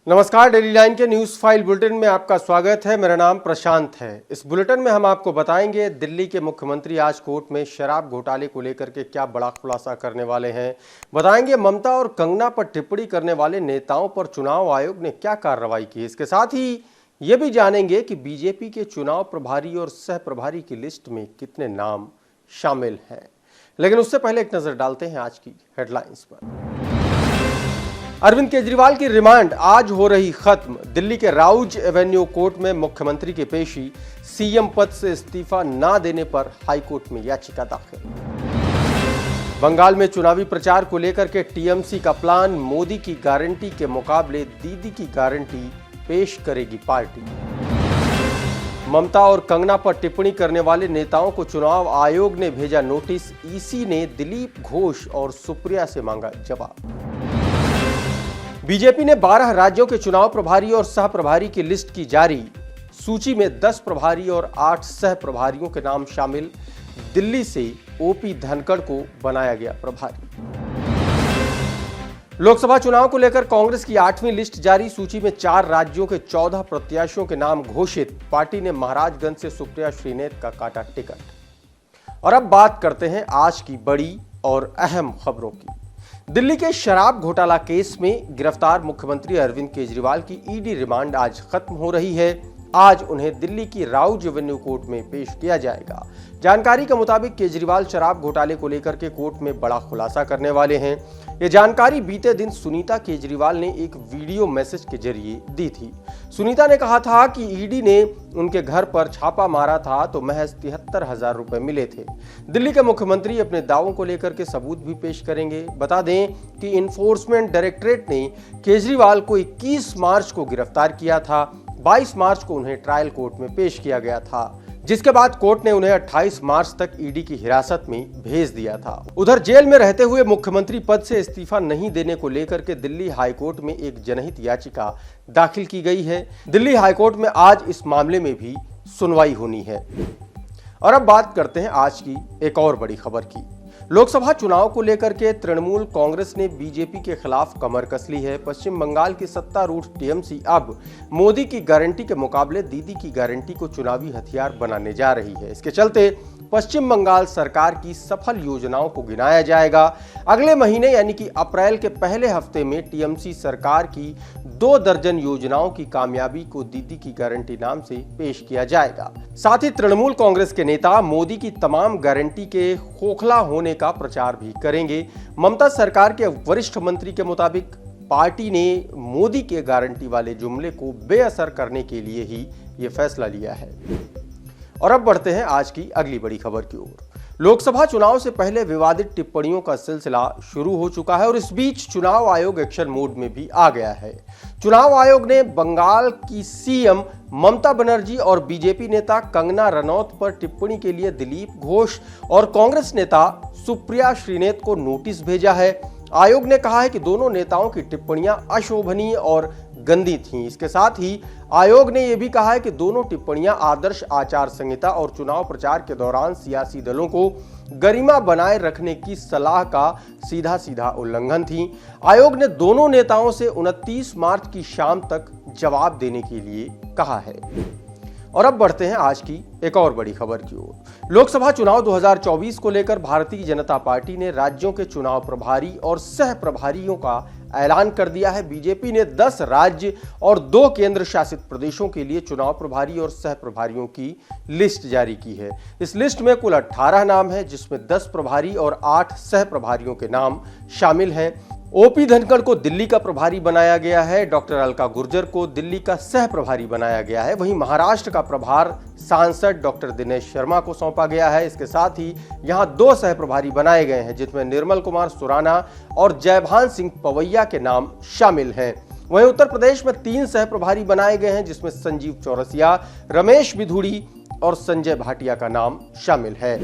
नमस्कार, daily line के news file bulletin में आपका स्वागत है। मेरा नाम प्रशांत है। इस बुलेटिन में हम आपको बताएंगे दिल्ली के मुख्यमंत्री आज कोर्ट में शराब घोटाले को लेकर के क्या बड़ा खुलासा करने वाले हैं। बताएंगे ममता और कंगना पर टिप्पणी करने वाले नेताओं पर चुनाव आयोग ने क्या कार्रवाई की। इसके साथ ही ये भी जानेंगे कि बीजेपी के चुनाव प्रभारी और सह प्रभारी की लिस्ट में कितने नाम शामिल हैं। लेकिन उससे पहले एक नजर डालते हैं आज की हेडलाइंस पर। अरविंद केजरीवाल की रिमांड आज हो रही खत्म। दिल्ली के राउज एवेन्यू कोर्ट में मुख्यमंत्री की पेशी। सीएम पद से इस्तीफा ना देने पर हाईकोर्ट में याचिका दाखिल। बंगाल में चुनावी प्रचार को लेकर के टीएमसी का प्लान। मोदी की गारंटी के मुकाबले दीदी की गारंटी पेश करेगी पार्टी। ममता और कंगना पर टिप्पणी करने वाले नेताओं को चुनाव आयोग ने भेजा नोटिस। ईसी ने दिलीप घोष और सुप्रिया से मांगा जवाब। बीजेपी ने 12 राज्यों के चुनाव प्रभारी और सह प्रभारी की लिस्ट की जारी। सूची में 10 प्रभारी और 8 सह प्रभारियों के नाम शामिल। दिल्ली से ओपी धनखड़ को बनाया गया प्रभारी। लोकसभा चुनाव को लेकर कांग्रेस की 8वीं लिस्ट जारी। सूची में 4 राज्यों के 14 प्रत्याशियों के नाम घोषित। पार्टी ने महाराजगंज से सुप्रिया श्रीनेत का काटा टिकट। और अब बात करते हैं आज की बड़ी और अहम खबरों की। दिल्ली के शराब घोटाला केस में गिरफ्तार मुख्यमंत्री अरविंद केजरीवाल की ईडी रिमांड आज खत्म हो रही है। आज उन्हें दिल्ली की राउज एवेन्यू कोर्ट में पेश किया जाएगा। जानकारी के मुताबिक केजरीवाल शराब घोटाले को लेकर के कोर्ट में बड़ा खुलासा करने वाले हैं। यह जानकारी बीते दिन सुनीता केजरीवाल ने एक वीडियो मैसेज के जरिए दी थी। सुनीता ने कहा था कि ईडी ने उनके घर पर छापा मारा था तो महज 73,000 रुपए मिले थे। दिल्ली के मुख्यमंत्री अपने दावों को लेकर के सबूत भी पेश करेंगे। बता दें कि इन्फोर्समेंट डायरेक्टरेट ने केजरीवाल को 21 मार्च को गिरफ्तार किया था। 22 मार्च को उन्हें ट्रायल कोर्ट में पेश किया गया था, जिसके बाद कोर्ट ने उन्हें 28 मार्च तक ईडी की हिरासत में भेज दिया था। उधर जेल में रहते हुए मुख्यमंत्री पद से इस्तीफा नहीं देने को लेकर के दिल्ली हाईकोर्ट में एक जनहित याचिका दाखिल की गई है। दिल्ली हाईकोर्ट में आज इस मामले में भी सुनवाई होनी है। और अब बात करते हैं आज की एक और बड़ी खबर की। लोकसभा चुनाव को लेकर के तृणमूल कांग्रेस ने बीजेपी के खिलाफ कमर कस ली है। पश्चिम बंगाल की सत्तारूढ़ टीएमसी अब मोदी की गारंटी के मुकाबले दीदी की गारंटी को चुनावी हथियार बनाने जा रही है। इसके चलते पश्चिम बंगाल सरकार की सफल योजनाओं को गिनाया जाएगा। अगले महीने यानी कि अप्रैल के पहले हफ्ते में टीएमसी सरकार की 2 दर्जन योजनाओं की कामयाबी को दीदी की गारंटी नाम से पेश किया जाएगा। साथ ही तृणमूल कांग्रेस के नेता मोदी की तमाम गारंटी के खोखला होने का प्रचार भी करेंगे। ममता सरकार के वरिष्ठ मंत्री के मुताबिक पार्टी ने मोदी के गारंटी वाले जुमले को बेअसर करने के लिए ही यह फैसला लिया है। और अब बढ़ते हैं आज की अगली बड़ी खबर की ओर। लोकसभा चुनाव से पहले विवादित टिप्पणियों का सिलसिला शुरू हो चुका है और इस बीच चुनाव आयोग एक्शन मोड में भी आ गया है। चुनाव आयोग ने बंगाल की सीएम ममता बनर्जी और बीजेपी नेता कंगना रनौत पर टिप्पणी के लिए दिलीप घोष और कांग्रेस नेता सुप्रिया श्रीनेत को नोटिस भेजा है। आयोग ने कहा है कि दोनों नेताओं की टिप्पणियां अशोभनीय और गंदी थीं। इसके साथ ही आयोग ने यह भी कहा है कि दोनों टिप्पणियां आदर्श आचार संहिता और चुनाव प्रचार के दौरान सियासी दलों को गरिमा बनाए रखने की सलाह का सीधा सीधा उल्लंघन थी। आयोग ने दोनों नेताओं से 29 मार्च की शाम तक जवाब देने के लिए कहा है। और अब बढ़ते हैं आज की एक और बड़ी खबर की ओर। लोकसभा चुनाव 2024 को लेकर भारतीय जनता पार्टी ने राज्यों के चुनाव प्रभारी और सह प्रभारियों का ऐलान कर दिया है। बीजेपी ने 10 राज्य और 2 केंद्र शासित प्रदेशों के लिए चुनाव प्रभारी और सह प्रभारियों की लिस्ट जारी की है। इस लिस्ट में कुल 18 नाम है, जिसमें 10 प्रभारी और 8 सह प्रभारियों के नाम शामिल हैं। ओपी धनखड़ को दिल्ली का प्रभारी बनाया गया है। डॉक्टर अलका गुर्जर को दिल्ली का सह प्रभारी बनाया गया है। वहीं महाराष्ट्र का प्रभार सांसद डॉक्टर दिनेश शर्मा को सौंपा गया है। इसके साथ ही यहां 2 सह प्रभारी बनाए गए हैं, जिसमें निर्मल कुमार सुराना और जयभान सिंह पवैया के नाम शामिल हैं। वहीं उत्तर प्रदेश में 3 सह प्रभारी बनाए गए हैं, जिसमें संजीव चौरसिया, रमेश बिधूड़ी और संजय भाटिया का नाम शामिल है।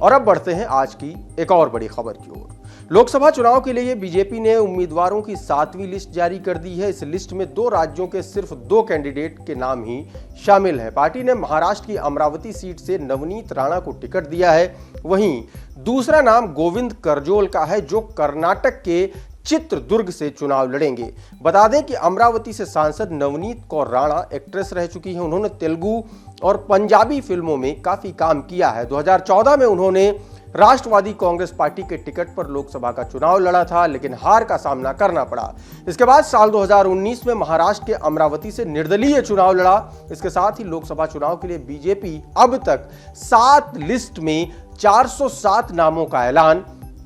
और अब बढ़ते हैं आज की एक और बड़ी खबर की ओर। लोकसभा चुनाव के लिए बीजेपी ने उम्मीदवारों की 7वीं लिस्ट जारी कर दी है। इस लिस्ट में 2 राज्यों के सिर्फ 2 कैंडिडेट के नाम ही शामिल है। पार्टी ने महाराष्ट्र की अमरावती सीट से नवनीत राणा को टिकट दिया है। वहीं दूसरा नाम गोविंद करजोल का है, जो कर्नाटक के चित्रदुर्ग से चुनाव लड़ेंगे। बता दें कि अमरावती से सांसद नवनीत कौर राणा एक्ट्रेस रह चुकी हैं। उन्होंने तेलुगु और पंजाबी फिल्मों में काफी काम किया है। 2014 में उन्होंने राष्ट्रवादी कांग्रेस पार्टी के टिकट पर लोकसभा का चुनाव लड़ा था, लेकिन हार का सामना करना पड़ा। इसके बाद साल 2019 में महाराष्ट्र के अमरावती से निर्दलीय चुनाव लड़ा। इसके साथ ही लोकसभा चुनाव के लिए बीजेपी अब तक 7 लिस्ट में 407 नामों का ऐलान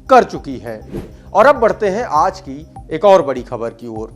कर चुकी है। और अब बढ़ते हैं आज की एक और बड़ी खबर की ओर।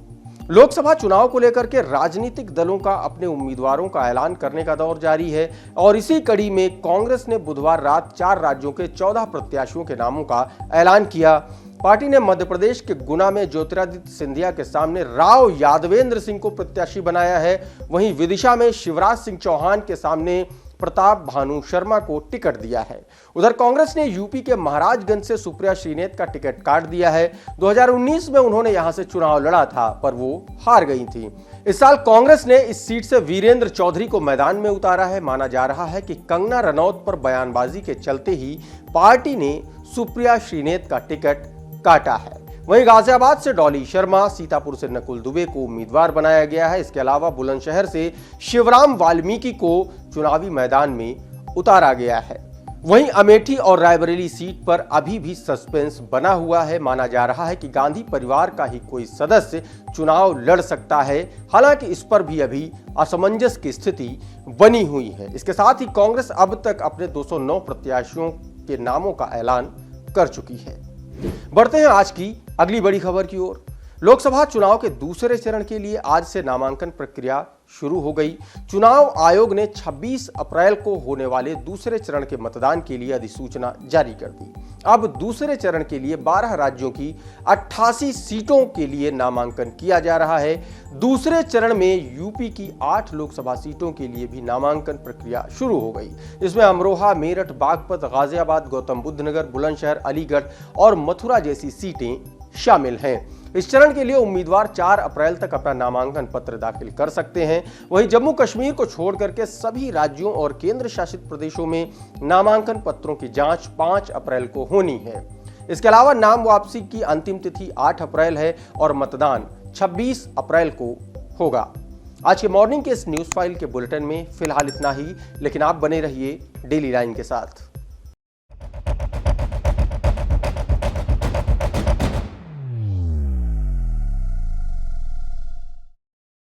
लोकसभा चुनाव को लेकर के राजनीतिक दलों का अपने उम्मीदवारों का ऐलान करने का दौर जारी है और इसी कड़ी में कांग्रेस ने बुधवार रात 4 राज्यों के 14 प्रत्याशियों के नामों का ऐलान किया। पार्टी ने मध्य प्रदेश के गुना में ज्योतिरादित्य सिंधिया के सामने राव यादवेंद्र सिंह को प्रत्याशी बनाया है। वहीं विदिशा में शिवराज सिंह चौहान के सामने प्रताप भानु शर्मा को टिकट दिया है। उधर कांग्रेस ने यूपी के महाराजगंज से सुप्रिया श्रीनेत का टिकट काट दिया है। 2019 में उन्होंने यहां से चुनाव लड़ा था, पर वो हार गई थी। इस साल कांग्रेस ने इस सीट से वीरेंद्र चौधरी को मैदान में उतारा है। माना जा रहा है कि कंगना रनौत पर बयानबाजी के चलते ही पार्टी ने सुप्रिया श्रीनेत का टिकट काटा है। वहीं गाजियाबाद से डॉली शर्मा, सीतापुर से नकुल दुबे को उम्मीदवार बनाया गया है। इसके अलावा बुलंदशहर से शिवराम वाल्मीकि को चुनावी मैदान में उतारा गया है। वहीं अमेठी और रायबरेली सीट पर अभी भी सस्पेंस बना हुआ है। माना जा रहा है कि गांधी परिवार का ही कोई सदस्य चुनाव लड़ सकता है। हालांकि इस पर भी अभी असमंजस की स्थिति बनी हुई है। इसके साथ ही कांग्रेस अब तक अपने 209 प्रत्याशियों के नामों का ऐलान कर चुकी है। बढ़ते हैं आज की अगली बड़ी खबर की ओर। लोकसभा चुनाव के दूसरे चरण के लिए आज से नामांकन प्रक्रिया शुरू हो गई। चुनाव आयोग ने 26 अप्रैल को होने वाले दूसरे चरण के मतदान के लिए अधिसूचना जारी कर दी। अब दूसरे चरण के लिए 12 राज्यों की 88 सीटों के लिए नामांकन किया जा रहा है। दूसरे चरण में यूपी की 8 लोकसभा सीटों के लिए भी नामांकन प्रक्रिया शुरू हो गई। इसमें अमरोहा, मेरठ, बागपत, गाजियाबाद, गौतम बुद्ध नगर, बुलंदशहर, अलीगढ़ और मथुरा जैसी सीटें शामिल हैं। इस चरण के लिए उम्मीदवार 4 अप्रैल तक अपना नामांकन पत्र दाखिल कर सकते हैं। वहीं जम्मू कश्मीर को छोड़ करके सभी राज्यों और केंद्र शासित प्रदेशों में नामांकन पत्रों की जांच 5 अप्रैल को होनी है। इसके अलावा नाम वापसी की अंतिम तिथि 8 अप्रैल है और मतदान 26 अप्रैल को होगा। आज के मॉर्निंग के इस न्यूज फाइल के बुलेटिन में फिलहाल इतना ही, लेकिन आप बने रहिए डेली लाइन के साथ।